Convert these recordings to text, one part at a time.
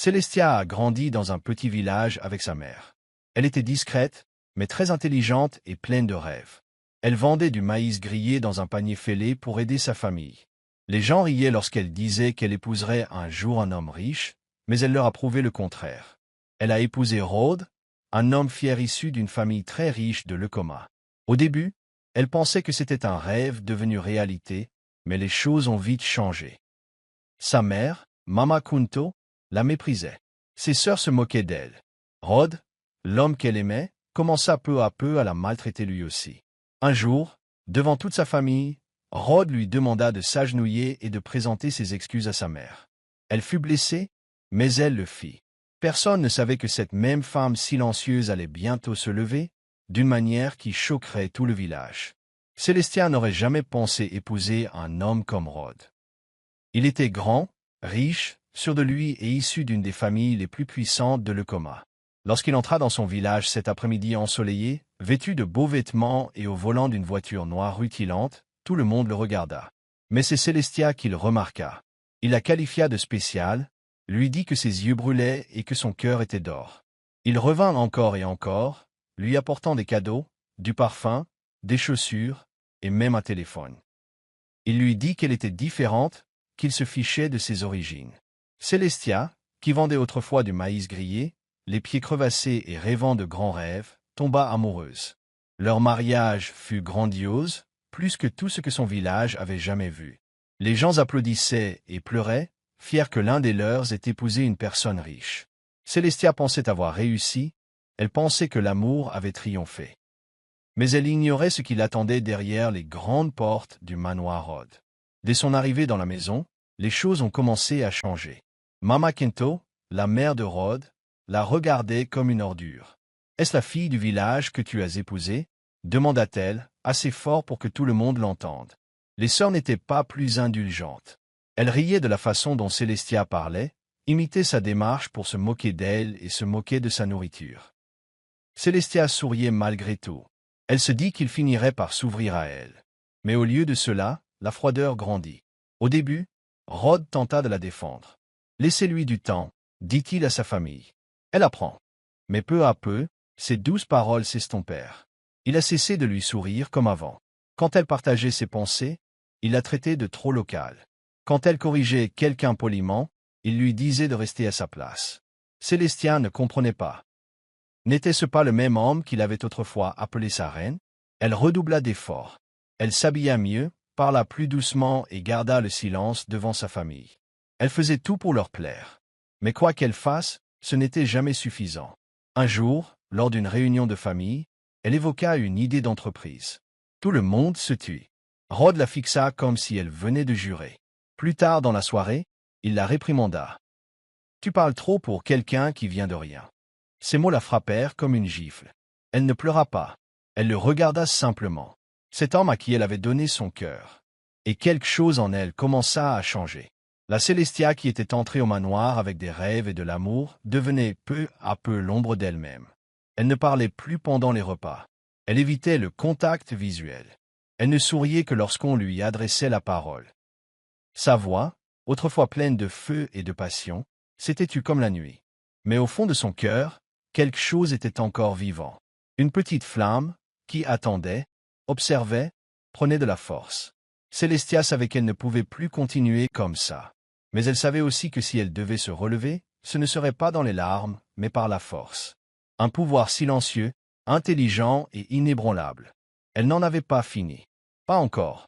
Célestia a grandi dans un petit village avec sa mère. Elle était discrète, mais très intelligente et pleine de rêves. Elle vendait du maïs grillé dans un panier fêlé pour aider sa famille. Les gens riaient lorsqu'elle disait qu'elle épouserait un jour un homme riche, mais elle leur a prouvé le contraire. Elle a épousé Rod, un homme fier issu d'une famille très riche de Lekoma. Au début, elle pensait que c'était un rêve devenu réalité, mais les choses ont vite changé. Sa mère, Mama Kunto, la méprisait. Ses sœurs se moquaient d'elle. Rod, l'homme qu'elle aimait, commença peu à peu à la maltraiter lui aussi. Un jour, devant toute sa famille, Rod lui demanda de s'agenouiller et de présenter ses excuses à sa mère. Elle fut blessée, mais elle le fit. Personne ne savait que cette même femme silencieuse allait bientôt se lever, d'une manière qui choquerait tout le village. Célestia n'aurait jamais pensé épouser un homme comme Rod. Il était grand, riche, sûr de lui et issu d'une des familles les plus puissantes de Lekoma. Lorsqu'il entra dans son village cet après-midi ensoleillé, vêtu de beaux vêtements et au volant d'une voiture noire rutilante, tout le monde le regarda. Mais c'est Célestia qui le remarqua. Il la qualifia de spéciale, lui dit que ses yeux brûlaient et que son cœur était d'or. Il revint encore et encore, lui apportant des cadeaux, du parfum, des chaussures et même un téléphone. Il lui dit qu'elle était différente, qu'il se fichait de ses origines. Célestia, qui vendait autrefois du maïs grillé, les pieds crevassés et rêvant de grands rêves, tomba amoureuse. Leur mariage fut grandiose, plus que tout ce que son village avait jamais vu. Les gens applaudissaient et pleuraient, fiers que l'un des leurs ait épousé une personne riche. Célestia pensait avoir réussi, elle pensait que l'amour avait triomphé. Mais elle ignorait ce qui l'attendait derrière les grandes portes du manoir Rod. Dès son arrivée dans la maison, les choses ont commencé à changer. Mama Kento, la mère de Rod, la regardait comme une ordure. « Est-ce la fille du village que tu as épousée » demanda-t-elle, assez fort pour que tout le monde l'entende. Les sœurs n'étaient pas plus indulgentes. Elles riaient de la façon dont Célestia parlait, imitaient sa démarche pour se moquer d'elle et se moquer de sa nourriture. Célestia souriait malgré tout. Elle se dit qu'il finirait par s'ouvrir à elle. Mais au lieu de cela, la froideur grandit. Au début, Rod tenta de la défendre. « Laissez-lui du temps » dit-il à sa famille. Elle apprend. Mais peu à peu, ses douces paroles s'estompèrent. Il a cessé de lui sourire comme avant. Quand elle partageait ses pensées, il la traitait de trop locale. Quand elle corrigeait quelqu'un poliment, il lui disait de rester à sa place. Célestia ne comprenait pas. N'était-ce pas le même homme qu'il avait autrefois appelé sa reine? Elle redoubla d'efforts. Elle s'habilla mieux, parla plus doucement et garda le silence devant sa famille. Elle faisait tout pour leur plaire. Mais quoi qu'elle fasse, ce n'était jamais suffisant. Un jour, lors d'une réunion de famille, elle évoqua une idée d'entreprise. Tout le monde se tut. Rod la fixa comme si elle venait de jurer. Plus tard dans la soirée, il la réprimanda. « Tu parles trop pour quelqu'un qui vient de rien. » Ces mots la frappèrent comme une gifle. Elle ne pleura pas. Elle le regarda simplement. Cet homme à qui elle avait donné son cœur. Et quelque chose en elle commença à changer. La Célestia qui était entrée au manoir avec des rêves et de l'amour devenait peu à peu l'ombre d'elle-même. Elle ne parlait plus pendant les repas. Elle évitait le contact visuel. Elle ne souriait que lorsqu'on lui adressait la parole. Sa voix, autrefois pleine de feu et de passion, s'était tue comme la nuit. Mais au fond de son cœur, quelque chose était encore vivant. Une petite flamme, qui attendait, observait, prenait de la force. Célestia savait qu'elle ne pouvait plus continuer comme ça. Mais elle savait aussi que si elle devait se relever, ce ne serait pas dans les larmes, mais par la force. Un pouvoir silencieux, intelligent et inébranlable. Elle n'en avait pas fini. Pas encore.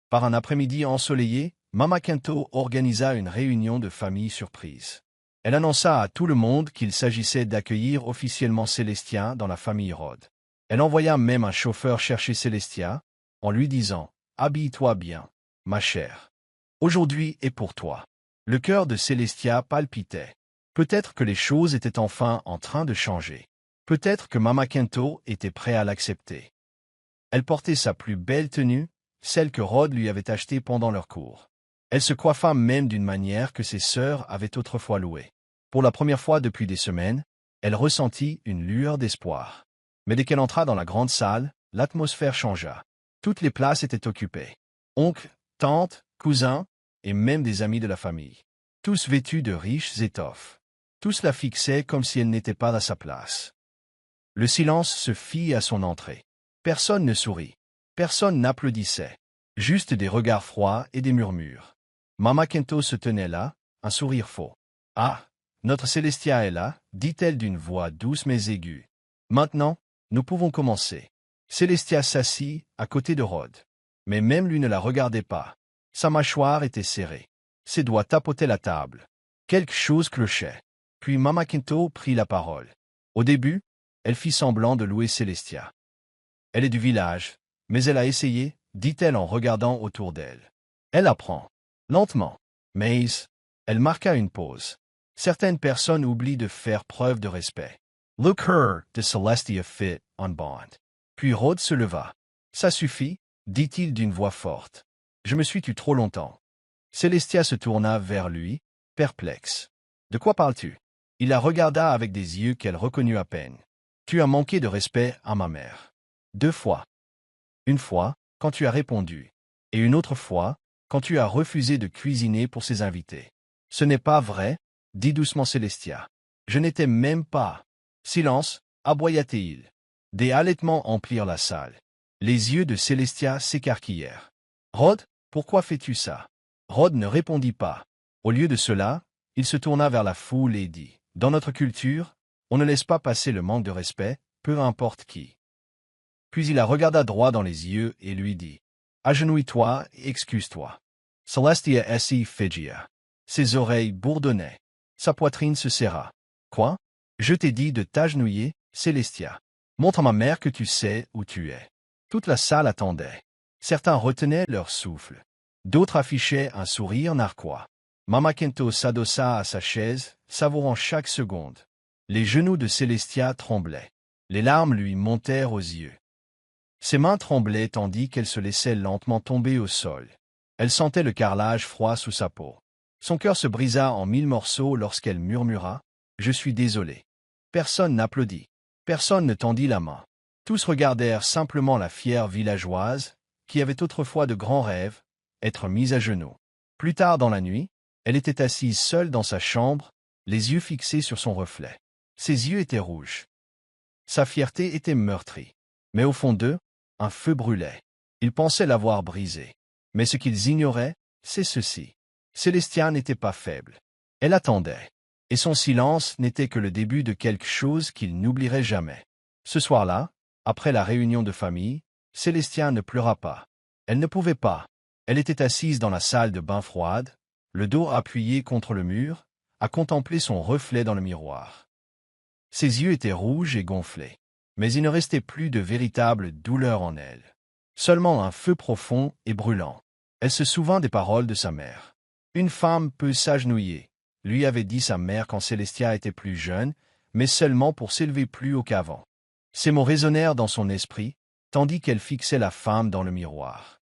Par un après-midi ensoleillé, Mama Kento organisa une réunion de famille surprise. Elle annonça à tout le monde qu'il s'agissait d'accueillir officiellement Célestia dans la famille Rod. Elle envoya même un chauffeur chercher Célestia, en lui disant « Habille-toi bien, ma chère. Aujourd'hui est pour toi. » Le cœur de Célestia palpitait. Peut-être que les choses étaient enfin en train de changer. Peut-être que Mama Kento était prêt à l'accepter. Elle portait sa plus belle tenue, celle que Rod lui avait achetée pendant leur cours. Elle se coiffa même d'une manière que ses sœurs avaient autrefois louée. Pour la première fois depuis des semaines, elle ressentit une lueur d'espoir. Mais dès qu'elle entra dans la grande salle, l'atmosphère changea. Toutes les places étaient occupées. Oncles, tantes, cousins, et même des amis de la famille. Tous vêtus de riches étoffes. Tous la fixaient comme si elle n'était pas à sa place. Le silence se fit à son entrée. Personne ne sourit. Personne n'applaudissait. Juste des regards froids et des murmures. Mama Kento se tenait là, un sourire faux. « Ah, notre Célestia est là, dit-elle d'une voix douce mais aiguë. Maintenant, nous pouvons commencer. » Célestia s'assit à côté de Rod. Mais même lui ne la regardait pas. Sa mâchoire était serrée. Ses doigts tapotaient la table. Quelque chose clochait. Puis Mama Kento prit la parole. Au début, elle fit semblant de louer Célestia. Elle est du village, mais elle a essayé, dit-elle en regardant autour d'elle. Elle apprend. Lentement. Mais elle marqua une pause. Certaines personnes oublient de faire preuve de respect. Look her, de Celestia fit on bond. Puis Rod se leva. Ça suffit, dit-il d'une voix forte. Je me suis tu trop longtemps. Célestia se tourna vers lui, perplexe. De quoi parles-tu? Il la regarda avec des yeux qu'elle reconnut à peine. Tu as manqué de respect à ma mère. 2 fois. Une fois, quand tu as répondu. Et une autre fois, quand tu as refusé de cuisiner pour ses invités. Ce n'est pas vrai, dit doucement Célestia. Je n'étais même pas. Silence, aboya-t-il. Des halètements emplirent la salle. Les yeux de Célestia s'écarquillèrent. Rod, pourquoi fais-tu ça? Rod ne répondit pas. Au lieu de cela, il se tourna vers la foule et dit, dans notre culture, on ne laisse pas passer le manque de respect, peu importe qui. Puis il la regarda droit dans les yeux et lui dit, agenouille-toi et excuse-toi. Celestia essi figia. Ses oreilles bourdonnaient. Sa poitrine se serra. Quoi? Je t'ai dit de t'agenouiller, Célestia. Montre à ma mère que tu sais où tu es. Toute la salle attendait. Certains retenaient leur souffle. D'autres affichaient un sourire narquois. Mama Kento s'adossa à sa chaise, savourant chaque seconde. Les genoux de Célestia tremblaient. Les larmes lui montèrent aux yeux. Ses mains tremblaient tandis qu'elle se laissait lentement tomber au sol. Elle sentait le carrelage froid sous sa peau. Son cœur se brisa en 1000 morceaux lorsqu'elle murmura « Je suis désolé ». Personne n'applaudit. Personne ne tendit la main. Tous regardèrent simplement la fière villageoise, qui avait autrefois de grands rêves, être mise à genoux. Plus tard dans la nuit, elle était assise seule dans sa chambre, les yeux fixés sur son reflet. Ses yeux étaient rouges. Sa fierté était meurtrie. Mais au fond d'eux, un feu brûlait. Ils pensaient l'avoir brisé. Mais ce qu'ils ignoraient, c'est ceci. Célestia n'était pas faible. Elle attendait. Et son silence n'était que le début de quelque chose qu'il n'oublierait jamais. Ce soir-là, après la réunion de famille, Célestia ne pleura pas. Elle ne pouvait pas. Elle était assise dans la salle de bain froide, le dos appuyé contre le mur, à contempler son reflet dans le miroir. Ses yeux étaient rouges et gonflés. Mais il ne restait plus de véritable douleur en elle. Seulement un feu profond et brûlant. Elle se souvint des paroles de sa mère. Une femme peut s'agenouiller, lui avait dit sa mère quand Célestia était plus jeune, mais seulement pour s'élever plus haut qu'avant. Ces mots résonnèrent dans son esprit, tandis qu'elle fixait la femme dans le miroir.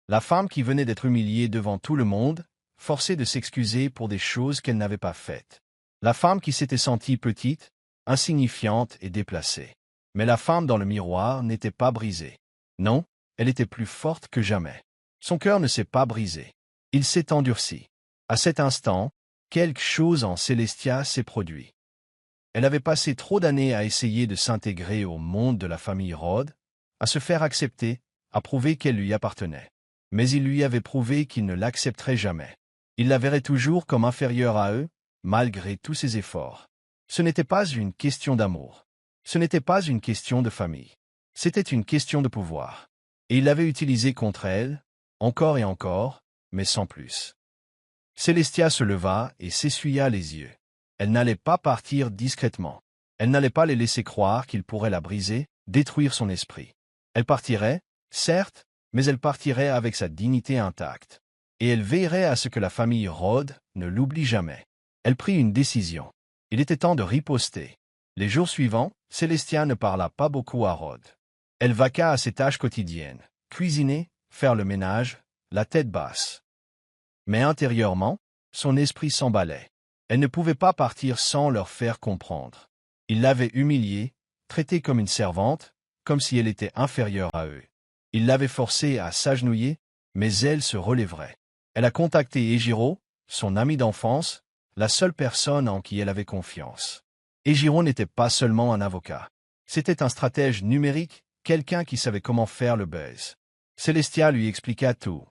La femme qui venait d'être humiliée devant tout le monde, forcée de s'excuser pour des choses qu'elle n'avait pas faites. La femme qui s'était sentie petite, insignifiante et déplacée. Mais la femme dans le miroir n'était pas brisée. Non, elle était plus forte que jamais. Son cœur ne s'est pas brisé. Il s'est endurci. À cet instant, quelque chose en Célestia s'est produit. Elle avait passé trop d'années à essayer de s'intégrer au monde de la famille Rod, à se faire accepter, à prouver qu'elle lui appartenait. Mais il lui avait prouvé qu'il ne l'accepterait jamais. Il la verrait toujours comme inférieure à eux, malgré tous ses efforts. Ce n'était pas une question d'amour. Ce n'était pas une question de famille. C'était une question de pouvoir. Et il l'avait utilisé contre elle, encore et encore, mais sans plus. Célestia se leva et s'essuya les yeux. Elle n'allait pas partir discrètement. Elle n'allait pas les laisser croire qu'il pourrait la briser, détruire son esprit. Elle partirait, certes, mais elle partirait avec sa dignité intacte. Et elle veillerait à ce que la famille Rod ne l'oublie jamais. Elle prit une décision. Il était temps de riposter. Les jours suivants, Célestia ne parla pas beaucoup à Rod. Elle vaqua à ses tâches quotidiennes, cuisiner, faire le ménage, la tête basse. Mais intérieurement, son esprit s'emballait. Elle ne pouvait pas partir sans leur faire comprendre. Il l'avait humiliée, traitée comme une servante, comme si elle était inférieure à eux. Il l'avait forcée à s'agenouiller, mais elle se relèverait. Elle a contacté Ejiro, son ami d'enfance, la seule personne en qui elle avait confiance. Ejiro n'était pas seulement un avocat. C'était un stratège numérique, quelqu'un qui savait comment faire le buzz. Célestia lui expliqua tout.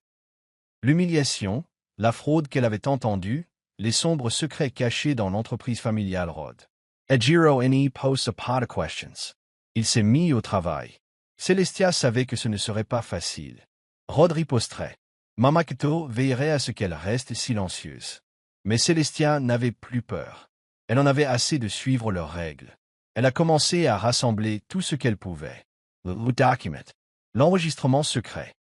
L'humiliation, la fraude qu'elle avait entendue, les sombres secrets cachés dans l'entreprise familiale Rod. Ejiro n'y pose pas de questions. Il s'est mis au travail. Célestia savait que ce ne serait pas facile. Rod riposterait. Mama Keto veillerait à ce qu'elle reste silencieuse. Mais Célestia n'avait plus peur. Elle en avait assez de suivre leurs règles. Elle a commencé à rassembler tout ce qu'elle pouvait. Le document. L'enregistrement secret.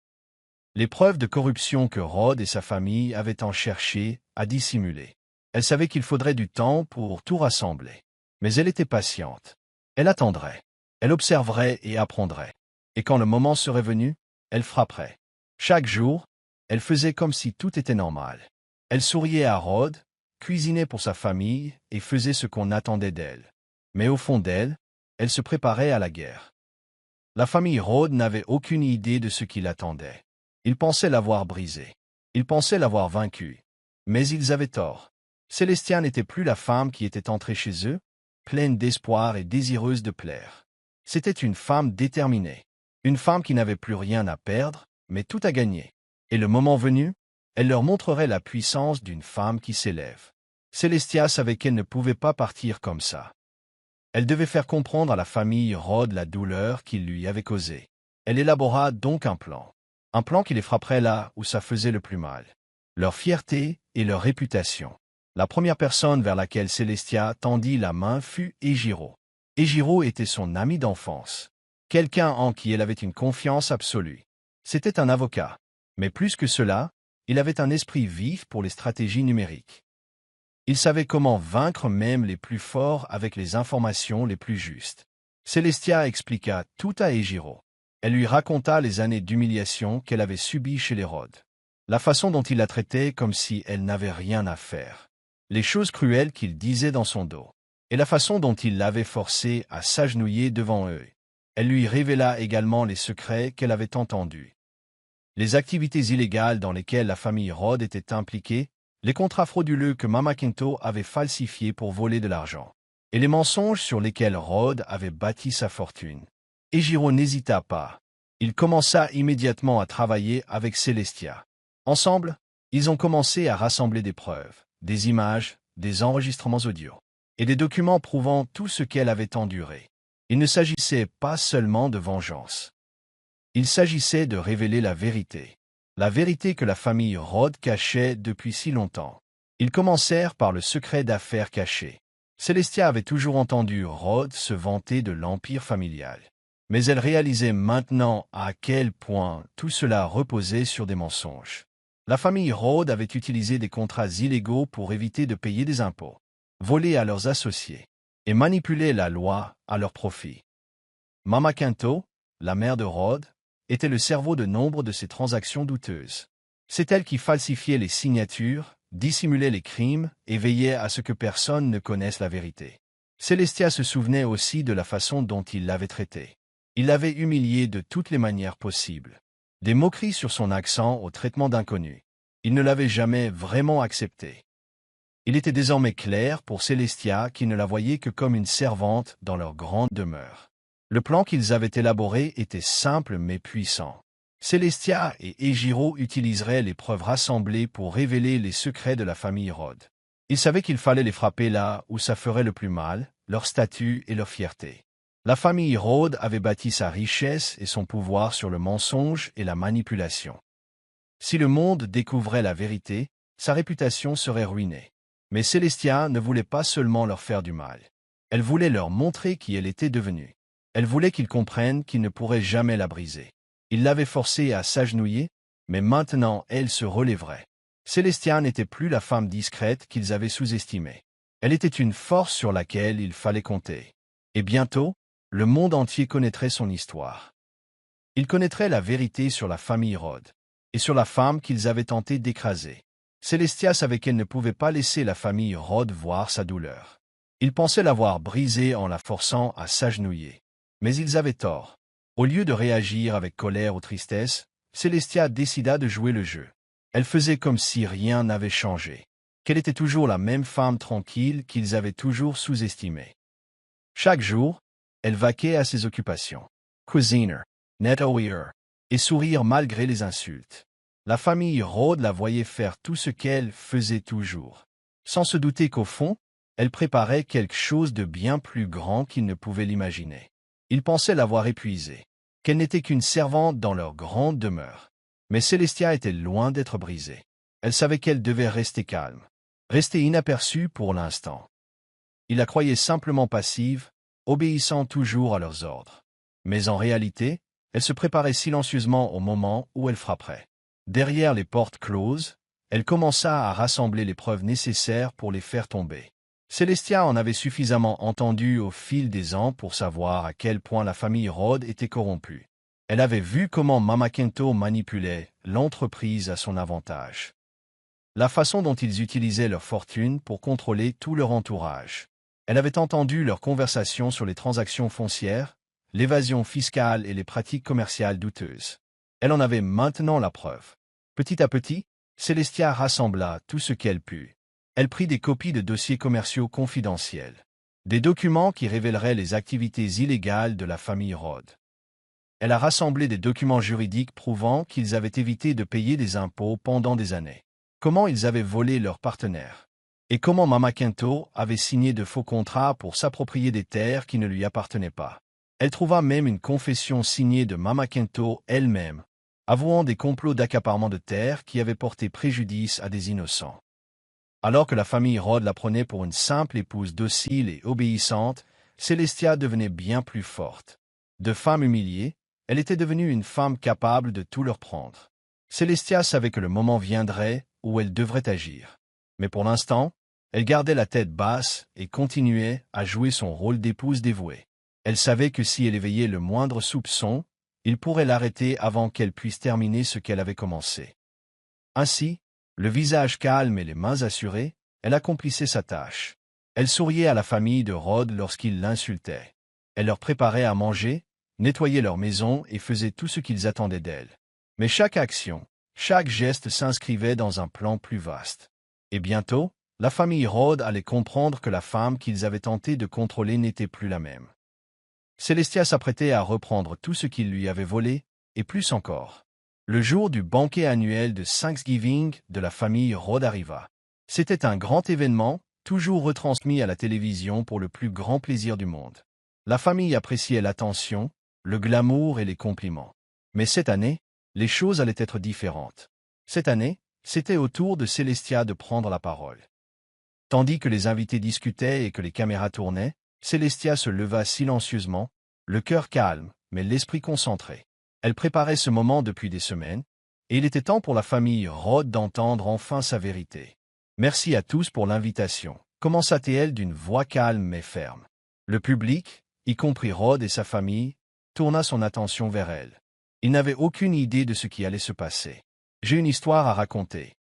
Les preuves de corruption que Rod et sa famille avaient tant cherché à dissimuler. Elle savait qu'il faudrait du temps pour tout rassembler. Mais elle était patiente. Elle attendrait. Elle observerait et apprendrait. Et quand le moment serait venu, elle frapperait. Chaque jour, elle faisait comme si tout était normal. Elle souriait à Rod, cuisinait pour sa famille et faisait ce qu'on attendait d'elle. Mais au fond d'elle, elle se préparait à la guerre. La famille Rod n'avait aucune idée de ce qui l'attendait. Ils pensaient l'avoir brisée. Ils pensaient l'avoir vaincue. Mais ils avaient tort. Célestia n'était plus la femme qui était entrée chez eux, pleine d'espoir et désireuse de plaire. C'était une femme déterminée. Une femme qui n'avait plus rien à perdre, mais tout à gagner. Et le moment venu, elle leur montrerait la puissance d'une femme qui s'élève. Célestia savait qu'elle ne pouvait pas partir comme ça. Elle devait faire comprendre à la famille Rod la douleur qu'il lui avait causée. Elle élabora donc un plan. Un plan qui les frapperait là où ça faisait le plus mal. Leur fierté et leur réputation. La première personne vers laquelle Célestia tendit la main fut Ejiro. Ejiro était son ami d'enfance. Quelqu'un en qui elle avait une confiance absolue. C'était un avocat. Mais plus que cela, il avait un esprit vif pour les stratégies numériques. Il savait comment vaincre même les plus forts avec les informations les plus justes. Célestia expliqua tout à Ejiro. Elle lui raconta les années d'humiliation qu'elle avait subies chez les Rod. La façon dont il la traitait comme si elle n'avait rien à faire. Les choses cruelles qu'il disait dans son dos. Et la façon dont il l'avait forcée à s'agenouiller devant eux. Elle lui révéla également les secrets qu'elle avait entendus. Les activités illégales dans lesquelles la famille Rod était impliquée, les contrats frauduleux que Mama Kento avait falsifiés pour voler de l'argent, et les mensonges sur lesquels Rod avait bâti sa fortune. Ejiro n'hésita pas. Il commença immédiatement à travailler avec Célestia. Ensemble, ils ont commencé à rassembler des preuves, des images, des enregistrements audio, et des documents prouvant tout ce qu'elle avait enduré. Il ne s'agissait pas seulement de vengeance. Il s'agissait de révéler la vérité que la famille Rod cachait depuis si longtemps. Ils commencèrent par le secret d'affaires caché. Célestia avait toujours entendu Rod se vanter de l'empire familial. Mais elle réalisait maintenant à quel point tout cela reposait sur des mensonges. La famille Rod avait utilisé des contrats illégaux pour éviter de payer des impôts, voler à leurs associés, et manipuler la loi à leur profit. Mama Kento, la mère de Rod, était le cerveau de nombre de ces transactions douteuses. C'est elle qui falsifiait les signatures, dissimulait les crimes et veillait à ce que personne ne connaisse la vérité. Célestia se souvenait aussi de la façon dont il l'avait traitée. Il l'avait humiliée de toutes les manières possibles. Des moqueries sur son accent au traitement d'inconnus. Il ne l'avait jamais vraiment acceptée. Il était désormais clair pour Célestia qu'ils ne la voyaient que comme une servante dans leur grande demeure. Le plan qu'ils avaient élaboré était simple mais puissant. Célestia et Ejiro utiliseraient les preuves rassemblées pour révéler les secrets de la famille Rod. Ils savaient qu'il fallait les frapper là où ça ferait le plus mal, leur statut et leur fierté. La famille Rod avait bâti sa richesse et son pouvoir sur le mensonge et la manipulation. Si le monde découvrait la vérité, sa réputation serait ruinée. Mais Célestia ne voulait pas seulement leur faire du mal. Elle voulait leur montrer qui elle était devenue. Elle voulait qu'ils comprennent qu'ils ne pourraient jamais la briser. Ils l'avaient forcée à s'agenouiller, mais maintenant elle se relèverait. Célestia n'était plus la femme discrète qu'ils avaient sous-estimée. Elle était une force sur laquelle il fallait compter. Et bientôt, le monde entier connaîtrait son histoire. Il connaîtrait la vérité sur la famille Rod, et sur la femme qu'ils avaient tenté d'écraser. Célestia savait qu'elle ne pouvait pas laisser la famille Rod voir sa douleur. Ils pensaient l'avoir brisée en la forçant à s'agenouiller. Mais ils avaient tort. Au lieu de réagir avec colère ou tristesse, Célestia décida de jouer le jeu. Elle faisait comme si rien n'avait changé. qu'elle était toujours la même femme tranquille qu'ils avaient toujours sous-estimée. Chaque jour, elle vaquait à ses occupations. Cuisiner, nettoyer, et sourire malgré les insultes. La famille Rhodes la voyait faire tout ce qu'elle faisait toujours, sans se douter qu'au fond, elle préparait quelque chose de bien plus grand qu'ils ne pouvaient l'imaginer. Ils pensaient l'avoir épuisée, qu'elle n'était qu'une servante dans leur grande demeure. Mais Célestia était loin d'être brisée. Elle savait qu'elle devait rester calme, rester inaperçue pour l'instant. Ils la croyaient simplement passive, obéissant toujours à leurs ordres. Mais en réalité, elle se préparait silencieusement au moment où elle frapperait. Derrière les portes closes, elle commença à rassembler les preuves nécessaires pour les faire tomber. Célestia en avait suffisamment entendu au fil des ans pour savoir à quel point la famille Rhodes était corrompue. Elle avait vu comment Mama Kento manipulait l'entreprise à son avantage. La façon dont ils utilisaient leur fortune pour contrôler tout leur entourage. Elle avait entendu leurs conversations sur les transactions foncières, l'évasion fiscale et les pratiques commerciales douteuses. Elle en avait maintenant la preuve. Petit à petit, Célestia rassembla tout ce qu'elle put. Elle prit des copies de dossiers commerciaux confidentiels, des documents qui révéleraient les activités illégales de la famille Rhodes. Elle a rassemblé des documents juridiques prouvant qu'ils avaient évité de payer des impôts pendant des années, comment ils avaient volé leurs partenaires, et comment Mama Kento avait signé de faux contrats pour s'approprier des terres qui ne lui appartenaient pas. Elle trouva même une confession signée de Mama Kento elle-même, avouant des complots d'accaparement de terres qui avaient porté préjudice à des innocents. Alors que la famille Rhodes la prenait pour une simple épouse docile et obéissante, Célestia devenait bien plus forte. De femme humiliée, elle était devenue une femme capable de tout leur prendre. Célestia savait que le moment viendrait où elle devrait agir. Mais pour l'instant, elle gardait la tête basse et continuait à jouer son rôle d'épouse dévouée. Elle savait que si elle éveillait le moindre soupçon, il pourrait l'arrêter avant qu'elle puisse terminer ce qu'elle avait commencé. Ainsi, le visage calme et les mains assurées, elle accomplissait sa tâche. Elle souriait à la famille de Rhodes lorsqu'ils l'insultaient. Elle leur préparait à manger, nettoyait leur maison et faisait tout ce qu'ils attendaient d'elle. Mais chaque action, chaque geste s'inscrivait dans un plan plus vaste. Et bientôt, la famille Rhodes allait comprendre que la femme qu'ils avaient tenté de contrôler n'était plus la même. Célestia s'apprêtait à reprendre tout ce qu'ils lui avaient volé, et plus encore. Le jour du banquet annuel de Thanksgiving de la famille Rhodes arriva. C'était un grand événement, toujours retransmis à la télévision pour le plus grand plaisir du monde. La famille appréciait l'attention, le glamour et les compliments. Mais cette année, les choses allaient être différentes. Cette année, c'était au tour de Célestia de prendre la parole. Tandis que les invités discutaient et que les caméras tournaient, Célestia se leva silencieusement, le cœur calme, mais l'esprit concentré. Elle préparait ce moment depuis des semaines, et il était temps pour la famille Rhodes d'entendre enfin sa vérité. « Merci à tous pour l'invitation », commença-t-elle d'une voix calme mais ferme. Le public, y compris Rhodes et sa famille, tourna son attention vers elle. Il n'avait aucune idée de ce qui allait se passer. « J'ai une histoire à raconter. »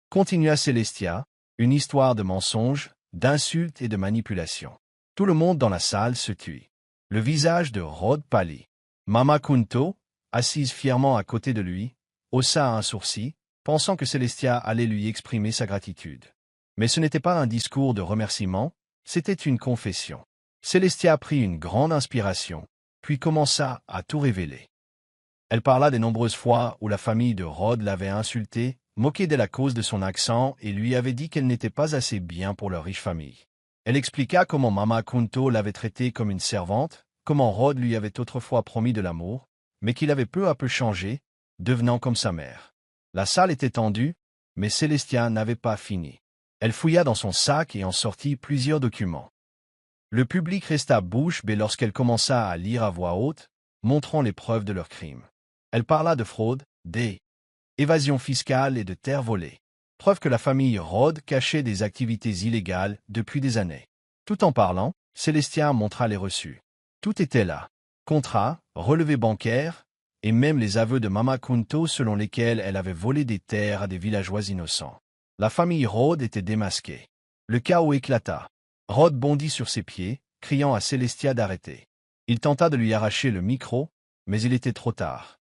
Continua Célestia, une histoire de mensonges, d'insultes et de manipulations. Tout le monde dans la salle se tut. Le visage de Rhodes pâlit. Mama Kento, assise fièrement à côté de lui, haussa un sourcil, pensant que Célestia allait lui exprimer sa gratitude. Mais ce n'était pas un discours de remerciement, c'était une confession. Célestia prit une grande inspiration, puis commença à tout révéler. Elle parla des nombreuses fois où la famille de Rhodes l'avait insultée, moquée de la cause de son accent et lui avait dit qu'elle n'était pas assez bien pour leur riche famille. Elle expliqua comment Mama Kento l'avait traitée comme une servante, comment Rhodes lui avait autrefois promis de l'amour, mais qu'il avait peu à peu changé, devenant comme sa mère. La salle était tendue, mais Célestia n'avait pas fini. Elle fouilla dans son sac et en sortit plusieurs documents. Le public resta bouche bée lorsqu'elle commença à lire à voix haute, montrant les preuves de leurs crimes. Elle parla de fraude, d'évasion fiscale et de terres volées. Preuve que la famille Rhodes cachait des activités illégales depuis des années. Tout en parlant, Célestia montra les reçus. Tout était là. Contrats, relevés bancaires, et même les aveux de Mama Kento selon lesquels elle avait volé des terres à des villageois innocents. La famille Rhodes était démasquée. Le chaos éclata. Rhodes bondit sur ses pieds, criant à Célestia d'arrêter. Il tenta de lui arracher le micro, mais il était trop tard.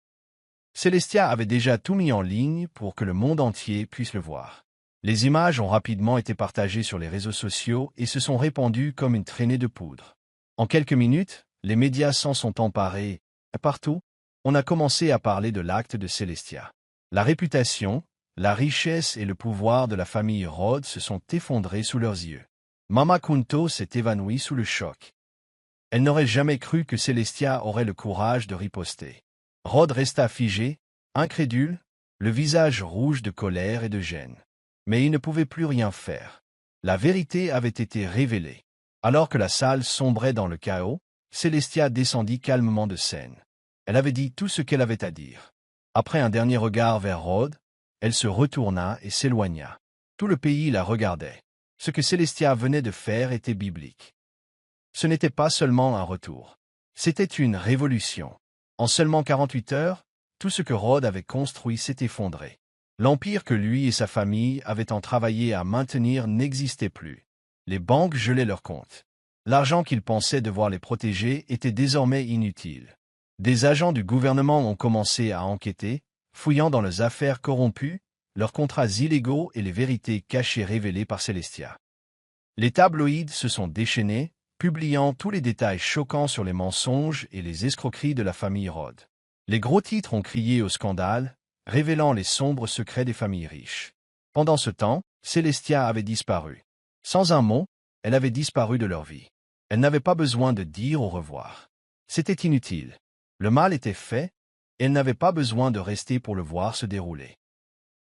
Célestia avait déjà tout mis en ligne pour que le monde entier puisse le voir. Les images ont rapidement été partagées sur les réseaux sociaux et se sont répandues comme une traînée de poudre. En quelques minutes, les médias s'en sont emparés. Partout, on a commencé à parler de l'acte de Celestia. La réputation, la richesse et le pouvoir de la famille Rhodes se sont effondrés sous leurs yeux. Mama Kunto s'est évanouie sous le choc. Elle n'aurait jamais cru que Celestia aurait le courage de riposter. Rhodes resta figé, incrédule, le visage rouge de colère et de gêne. Mais il ne pouvait plus rien faire. La vérité avait été révélée. Alors que la salle sombrait dans le chaos, Celestia descendit calmement de scène. Elle avait dit tout ce qu'elle avait à dire. Après un dernier regard vers Rhodes, elle se retourna et s'éloigna. Tout le pays la regardait. Ce que Celestia venait de faire était biblique. Ce n'était pas seulement un retour. C'était une révolution. En seulement 48 heures, tout ce que Rhodes avait construit s'est effondré. L'empire que lui et sa famille avaient tant travaillé à maintenir n'existait plus. Les banques gelaient leurs comptes. L'argent qu'ils pensaient devoir les protéger était désormais inutile. Des agents du gouvernement ont commencé à enquêter, fouillant dans leurs affaires corrompues, leurs contrats illégaux et les vérités cachées révélées par Celestia. Les tabloïds se sont déchaînés, publiant tous les détails choquants sur les mensonges et les escroqueries de la famille Rhodes. Les gros titres ont crié au scandale, révélant les sombres secrets des familles riches. Pendant ce temps, Celestia avait disparu. Sans un mot, elle avait disparu de leur vie. Elle n'avait pas besoin de dire au revoir. C'était inutile. Le mal était fait, et elle n'avait pas besoin de rester pour le voir se dérouler.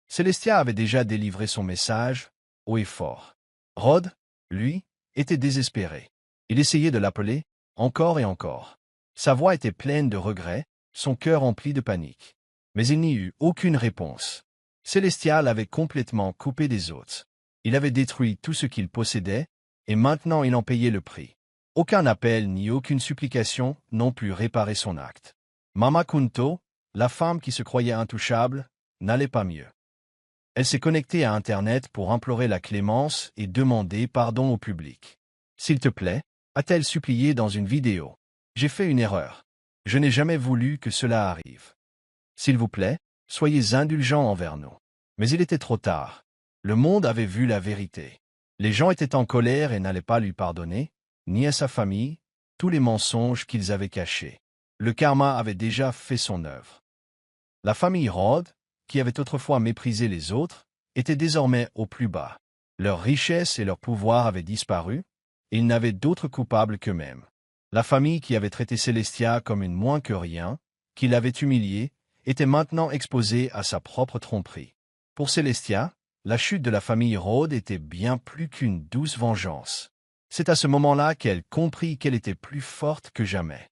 Celestia avait déjà délivré son message, haut et fort. Rhodes, lui, était désespéré. Il essayait de l'appeler, encore et encore. Sa voix était pleine de regrets, son cœur empli de panique. Mais il n'y eut aucune réponse. Celestia l'avait complètement coupé des autres. Il avait détruit tout ce qu'il possédait, et maintenant il en payait le prix. Aucun appel ni aucune supplication n'ont pu réparer son acte. Mama Kunto, la femme qui se croyait intouchable, n'allait pas mieux. Elle s'est connectée à Internet pour implorer la clémence et demander pardon au public. « S'il te plaît », a-t-elle supplié dans une vidéo. « J'ai fait une erreur. Je n'ai jamais voulu que cela arrive. S'il vous plaît, soyez indulgents envers nous. » Mais il était trop tard. Le monde avait vu la vérité. Les gens étaient en colère et n'allaient pas lui pardonner, ni à sa famille, tous les mensonges qu'ils avaient cachés. Le karma avait déjà fait son œuvre. La famille Rhodes, qui avait autrefois méprisé les autres, était désormais au plus bas. Leur richesse et leur pouvoir avaient disparu, et ils n'avaient d'autres coupables qu'eux-mêmes. La famille qui avait traité Celestia comme une moins que rien, qui l'avait humiliée, était maintenant exposée à sa propre tromperie. Pour Celestia, la chute de la famille Rhodes était bien plus qu'une douce vengeance. C'est à ce moment-là qu'elle comprit qu'elle était plus forte que jamais.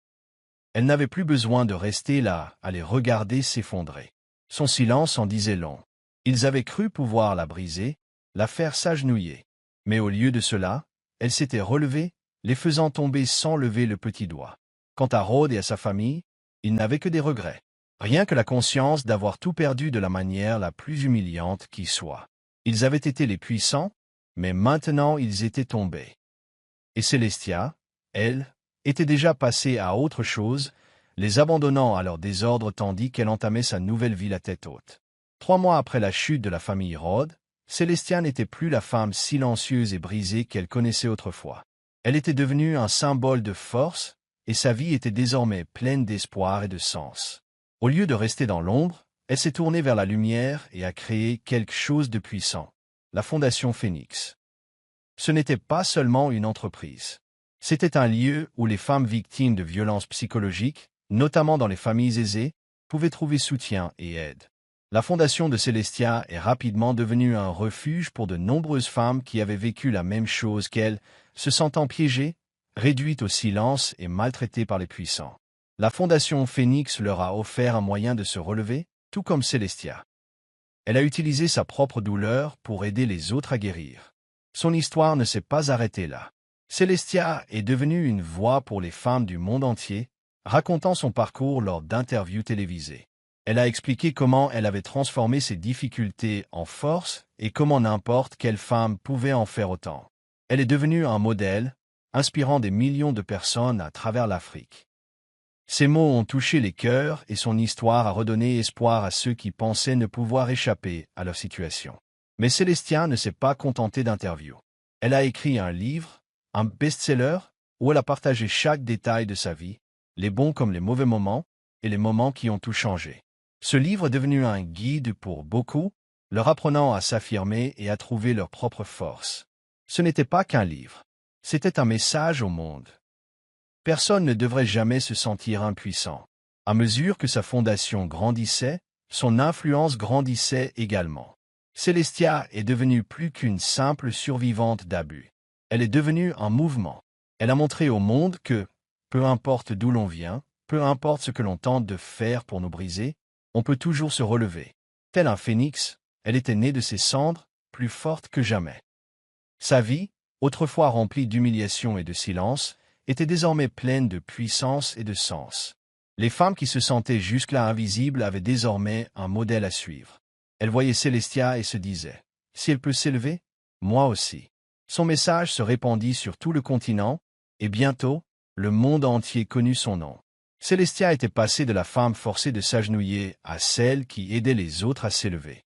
Elle n'avait plus besoin de rester là, à les regarder s'effondrer. Son silence en disait long. Ils avaient cru pouvoir la briser, la faire s'agenouiller. Mais au lieu de cela, elle s'était relevée, les faisant tomber sans lever le petit doigt. Quant à Rhodes et à sa famille, ils n'avaient que des regrets. Rien que la conscience d'avoir tout perdu de la manière la plus humiliante qui soit. Ils avaient été les puissants, mais maintenant ils étaient tombés. Et Celestia, elle, était déjà passée à autre chose, les abandonnant à leur désordre tandis qu'elle entamait sa nouvelle vie la tête haute. 3 mois après la chute de la famille Rhodes, Celestia n'était plus la femme silencieuse et brisée qu'elle connaissait autrefois. Elle était devenue un symbole de force, et sa vie était désormais pleine d'espoir et de sens. Au lieu de rester dans l'ombre, elle s'est tournée vers la lumière et a créé quelque chose de puissant. La Fondation Phoenix. Ce n'était pas seulement une entreprise. C'était un lieu où les femmes victimes de violences psychologiques, notamment dans les familles aisées, pouvaient trouver soutien et aide. La fondation de Celestia est rapidement devenue un refuge pour de nombreuses femmes qui avaient vécu la même chose qu'elle, se sentant piégées, réduites au silence et maltraitées par les puissants. La fondation Phoenix leur a offert un moyen de se relever, tout comme Celestia. Elle a utilisé sa propre douleur pour aider les autres à guérir. Son histoire ne s'est pas arrêtée là. Celestia est devenue une voix pour les femmes du monde entier, racontant son parcours lors d'interviews télévisées. Elle a expliqué comment elle avait transformé ses difficultés en force et comment n'importe quelle femme pouvait en faire autant. Elle est devenue un modèle, inspirant des millions de personnes à travers l'Afrique. Ses mots ont touché les cœurs et son histoire a redonné espoir à ceux qui pensaient ne pouvoir échapper à leur situation. Mais Célestia ne s'est pas contentée d'interviews. Elle a écrit un livre, un best-seller, où elle a partagé chaque détail de sa vie, les bons comme les mauvais moments, et les moments qui ont tout changé. Ce livre est devenu un guide pour beaucoup, leur apprenant à s'affirmer et à trouver leur propre force. Ce n'était pas qu'un livre. C'était un message au monde. Personne ne devrait jamais se sentir impuissant. À mesure que sa fondation grandissait, son influence grandissait également. Célestia est devenue plus qu'une simple survivante d'abus. Elle est devenue un mouvement. Elle a montré au monde que, peu importe d'où l'on vient, peu importe ce que l'on tente de faire pour nous briser, on peut toujours se relever. Tel un phénix, elle était née de ses cendres, plus forte que jamais. Sa vie, autrefois remplie d'humiliation et de silence, était désormais pleine de puissance et de sens. Les femmes qui se sentaient jusque-là invisibles avaient désormais un modèle à suivre. Elles voyaient Célestia et se disaient « Si elle peut s'élever, moi aussi ». Son message se répandit sur tout le continent, et bientôt, le monde entier connut son nom. Célestia était passée de la femme forcée de s'agenouiller à celle qui aidait les autres à s'élever.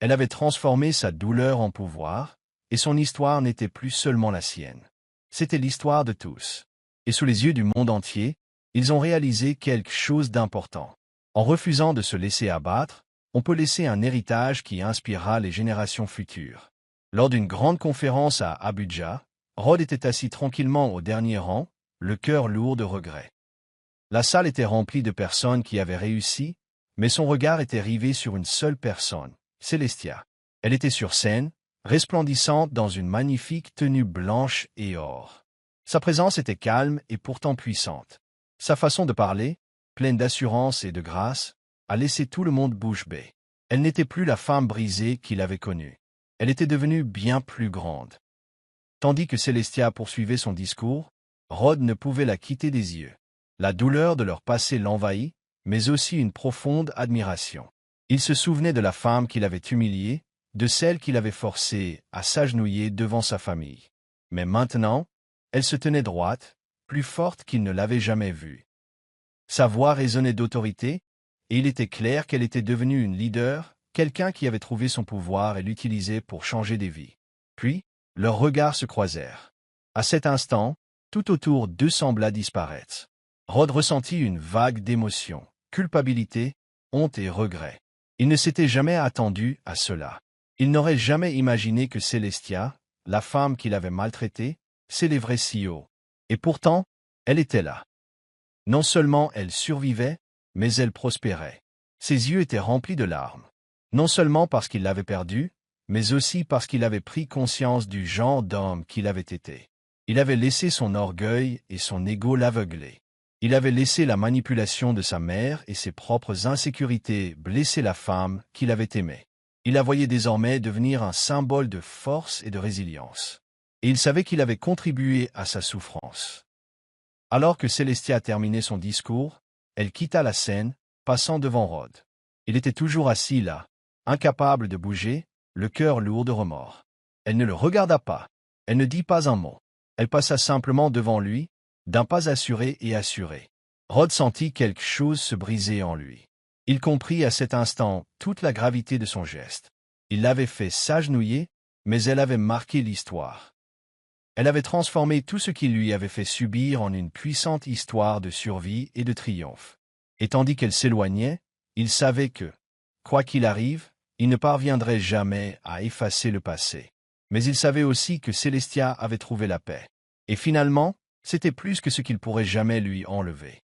Elle avait transformé sa douleur en pouvoir, et son histoire n'était plus seulement la sienne. C'était l'histoire de tous. Et sous les yeux du monde entier, ils ont réalisé quelque chose d'important. En refusant de se laisser abattre, on peut laisser un héritage qui inspirera les générations futures. Lors d'une grande conférence à Abuja, Rod était assis tranquillement au dernier rang, le cœur lourd de regrets. La salle était remplie de personnes qui avaient réussi, mais son regard était rivé sur une seule personne, Célestia. Elle était sur scène, resplendissante dans une magnifique tenue blanche et or. Sa présence était calme et pourtant puissante. Sa façon de parler, pleine d'assurance et de grâce, a laissé tout le monde bouche bée. Elle n'était plus la femme brisée qu'il avait connue. Elle était devenue bien plus grande. Tandis que Célestia poursuivait son discours, Rod ne pouvait la quitter des yeux. La douleur de leur passé l'envahit, mais aussi une profonde admiration. Il se souvenait de la femme qu'il avait humiliée, de celle qu'il avait forcée à s'agenouiller devant sa famille. Mais maintenant, elle se tenait droite, plus forte qu'il ne l'avait jamais vue. Sa voix résonnait d'autorité, et il était clair qu'elle était devenue une leader, quelqu'un qui avait trouvé son pouvoir et l'utilisait pour changer des vies. Puis, leurs regards se croisèrent. À cet instant, tout autour d'eux sembla disparaître. Rod ressentit une vague d'émotions, culpabilité, honte et regret. Il ne s'était jamais attendu à cela. Il n'aurait jamais imaginé que Célestia, la femme qu'il avait maltraitée, s'élèverait si haut. Et pourtant, elle était là. Non seulement elle survivait, mais elle prospérait. Ses yeux étaient remplis de larmes. Non seulement parce qu'il l'avait perdue, mais aussi parce qu'il avait pris conscience du genre d'homme qu'il avait été. Il avait laissé son orgueil et son ego l'aveugler. Il avait laissé la manipulation de sa mère et ses propres insécurités blesser la femme qu'il avait aimée. Il la voyait désormais devenir un symbole de force et de résilience. Et il savait qu'il avait contribué à sa souffrance. Alors que Célestia terminait son discours, elle quitta la scène, passant devant Rod. Il était toujours assis là, incapable de bouger, le cœur lourd de remords. Elle ne le regarda pas. Elle ne dit pas un mot. Elle passa simplement devant lui, d'un pas assuré et assuré. Rod sentit quelque chose se briser en lui. Il comprit à cet instant toute la gravité de son geste. Il l'avait fait s'agenouiller, mais elle avait marqué l'histoire. Elle avait transformé tout ce qu'il lui avait fait subir en une puissante histoire de survie et de triomphe. Et tandis qu'elle s'éloignait, il savait que, quoi qu'il arrive, il ne parviendrait jamais à effacer le passé. Mais il savait aussi que Célestia avait trouvé la paix. Et finalement, c'était plus que ce qu'il pourrait jamais lui enlever.